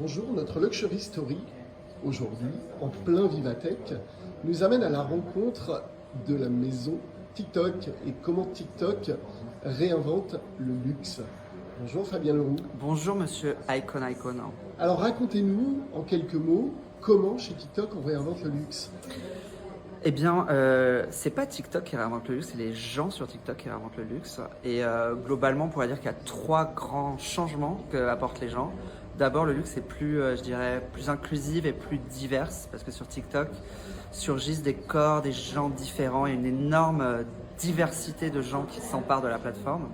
Bonjour, notre Luxury Story, aujourd'hui, en plein Vivatech, nous amène à la rencontre de la maison TikTok et comment TikTok réinvente le luxe. Bonjour Fabien Leroux. Bonjour monsieur Icon. Alors racontez-nous en quelques mots comment chez TikTok on réinvente le luxe. Eh bien, c'est pas TikTok qui réinvente le luxe, c'est les gens sur TikTok qui réinventent le luxe. Et globalement, on pourrait dire qu'il y a trois grands changements qu'apportent les gens. D'abord, le luxe est plus, je dirais, plus inclusif et plus divers, parce que sur TikTok surgissent des corps, des gens différents et une énorme diversité de gens qui s'emparent de la plateforme.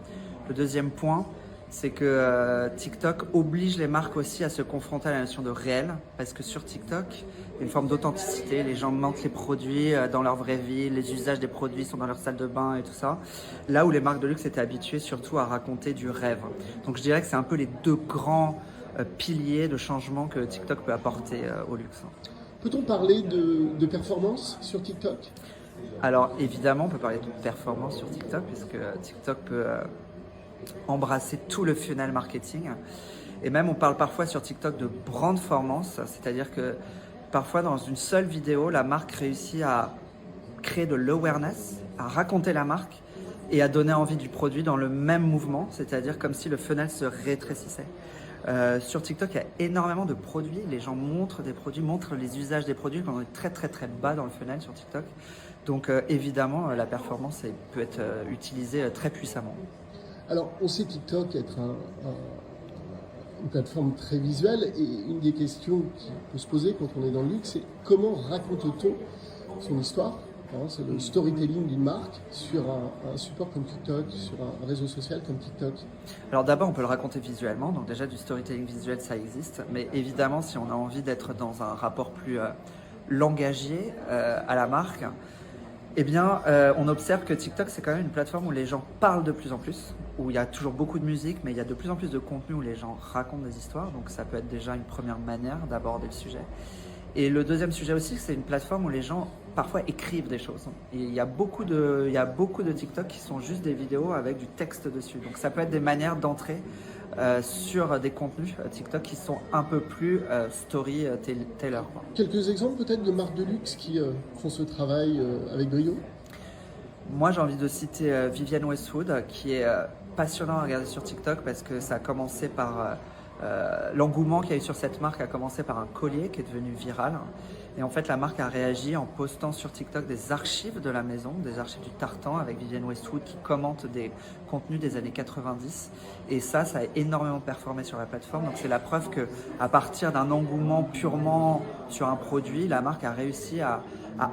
Le deuxième point, c'est que TikTok oblige les marques aussi à se confronter à la notion de réel, parce que sur TikTok, il y a une forme d'authenticité, les gens mentent les produits dans leur vraie vie, les usages des produits sont dans leur salle de bain et tout ça, là où les marques de luxe étaient habituées surtout à raconter du rêve. Donc je dirais que c'est un peu les deux grands piliers de changement que TikTok peut apporter au luxe. Peut-on parler de performance sur TikTok? Alors évidemment, on peut parler de performance sur TikTok, puisque TikTok peut embrasser tout le funnel marketing. Et même on parle parfois sur TikTok de brandformance, c'est-à-dire que parfois dans une seule vidéo, la marque réussit à créer de l'awareness, à raconter la marque et à donner envie du produit dans le même mouvement, c'est-à-dire comme si le funnel se rétrécissait. Sur TikTok, il y a énormément de produits, les gens montrent des produits, montrent les usages des produits quand on est très très très bas dans le funnel sur TikTok. Donc évidemment, la performance peut être utilisée très puissamment. Alors, on sait TikTok être une plateforme très visuelle et une des questions qui peut se poser quand on est dans le luxe, c'est comment raconte-t-on son histoire, c'est le storytelling d'une marque sur un support comme TikTok, sur un réseau social comme TikTok. Alors d'abord, on peut le raconter visuellement, donc déjà du storytelling visuel, ça existe, mais évidemment, si on a envie d'être dans un rapport plus langagier à la marque, eh bien, on observe que TikTok, c'est quand même une plateforme où les gens parlent de plus en plus, où il y a toujours beaucoup de musique, mais il y a de plus en plus de contenu où les gens racontent des histoires. Donc ça peut être déjà une première manière d'aborder le sujet. Et le deuxième sujet aussi, c'est une plateforme où les gens parfois écrivent des choses. Et il y a beaucoup de TikTok qui sont juste des vidéos avec du texte dessus. Donc ça peut être des manières d'entrer sur des contenus TikTok qui sont un peu plus storyteller. Quelques exemples peut-être de marques de luxe qui font ce travail avec brio? Moi, j'ai envie de citer Vivienne Westwood, qui est passionnant à regarder sur TikTok parce que ça a commencé par l'engouement qu'il y a eu sur cette marque a commencé par un collier qui est devenu viral. Et en fait, la marque a réagi en postant sur TikTok des archives de la maison, des archives du tartan avec Vivienne Westwood qui commente des contenus des années 90. Et ça a énormément performé sur la plateforme. Donc c'est la preuve qu'à partir d'un engouement purement sur un produit, la marque a réussi à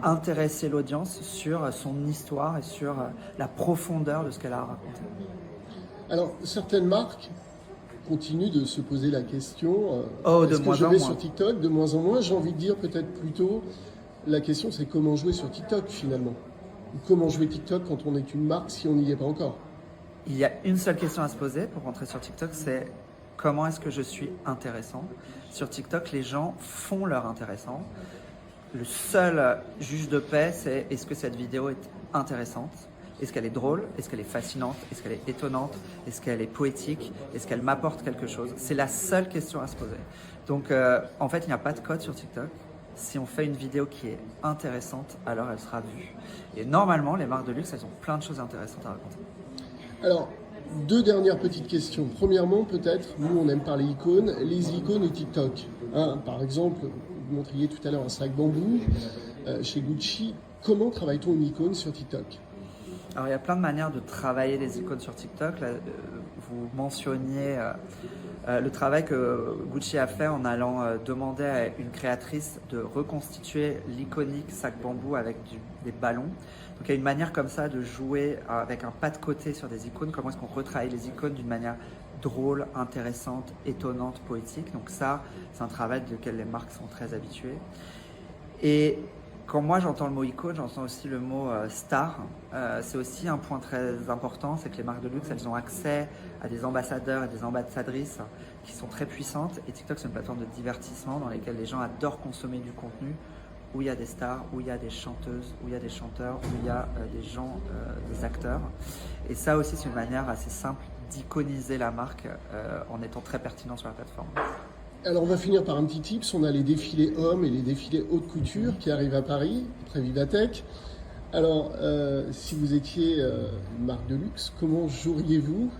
intéresser l'audience sur son histoire et sur la profondeur de ce qu'elle a raconté. Alors, certaines marques continuent de se poser la question de est-ce que moins je en vais moins. sur TikTok? De moins en moins, j'ai envie de dire peut-être plutôt la question c'est comment jouer sur TikTok finalement, ou comment jouer TikTok quand on est une marque si on n'y est pas encore. Il y a une seule question à se poser pour rentrer sur TikTok, c'est comment est-ce que je suis intéressant? Sur TikTok, les gens font leur intéressant. Le seul juge de paix, c'est est-ce que cette vidéo est intéressante? Est-ce qu'elle est drôle? Est-ce qu'elle est fascinante? Est-ce qu'elle est étonnante? Est-ce qu'elle est poétique? Est-ce qu'elle m'apporte quelque chose? C'est la seule question à se poser. Donc en fait, il n'y a pas de code sur TikTok. Si on fait une vidéo qui est intéressante, alors elle sera vue. Et normalement, les marques de luxe, elles ont plein de choses intéressantes à raconter. Alors, deux dernières petites questions. Premièrement, peut-être, nous on aime parler icônes, les icônes au TikTok. Par exemple, vous montriez tout à l'heure un sac bambou chez Gucci. Comment travaille-t-on une icône sur TikTok? Alors il y a plein de manières de travailler les icônes sur TikTok. Là, vous mentionniez le travail que Gucci a fait en allant demander à une créatrice de reconstituer l'iconique sac bambou avec des ballons. Donc il y a une manière comme ça de jouer avec un pas de côté sur des icônes. Comment est-ce qu'on retravaille les icônes d'une manière drôle, intéressante, étonnante, poétique. Donc ça, c'est un travail duquel les marques sont très habituées. Et quand moi j'entends le mot icône, j'entends aussi le mot star. C'est aussi un point très important, c'est que les marques de luxe, elles ont accès à des ambassadeurs et des ambassadrices qui sont très puissantes. Et TikTok, c'est une plateforme de divertissement dans laquelle les gens adorent consommer du contenu, où il y a des stars, où il y a des chanteuses, où il y a des chanteurs, où il y a des gens, des acteurs. Et ça aussi, c'est une manière assez simple d'iconiser la marque en étant très pertinent sur la plateforme. Alors on va finir par un petit tips. On a les défilés hommes et les défilés haute couture qui arrivent à Paris, après Vivatech. Alors, si vous étiez une marque de luxe, comment joueriez-vous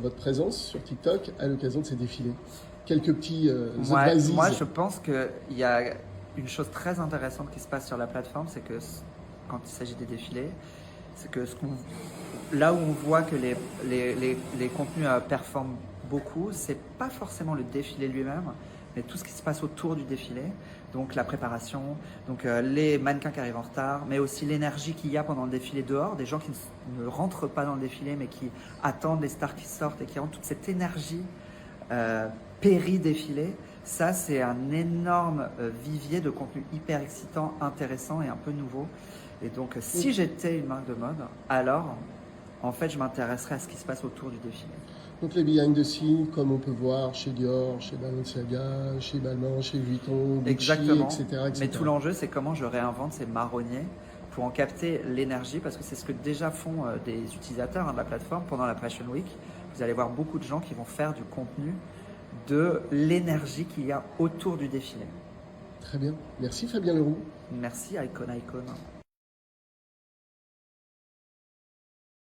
votre présence sur TikTok à l'occasion de ces défilés? Quelques petits advices. Moi, je pense qu'il y a une chose très intéressante qui se passe sur la plateforme, c'est que quand il s'agit des défilés, c'est que là où on voit que les contenus performent beaucoup, c'est pas forcément le défilé lui-même, mais tout ce qui se passe autour du défilé. Donc la préparation, donc les mannequins qui arrivent en retard, mais aussi l'énergie qu'il y a pendant le défilé dehors, des gens qui ne rentrent pas dans le défilé, mais qui attendent les stars qui sortent et qui ont toute cette énergie péri-défilé. Ça, c'est un énorme vivier de contenu hyper excitant, intéressant et un peu nouveau. Et donc, si j'étais une marque de mode, alors, en fait, je m'intéresserais à ce qui se passe autour du défilé. Donc les behind the scenes, comme on peut voir chez Dior, chez Balenciaga, chez Balmain, chez Vuitton, Gucci, Exactement. etc., etc. Mais tout l'enjeu, c'est comment je réinvente ces marronniers pour en capter l'énergie, parce que c'est ce que déjà font des utilisateurs de la plateforme pendant la Fashion Week. Vous allez voir beaucoup de gens qui vont faire du contenu de l'énergie qu'il y a autour du défilé. Très bien. Merci Fabien Leroux. Merci Icon.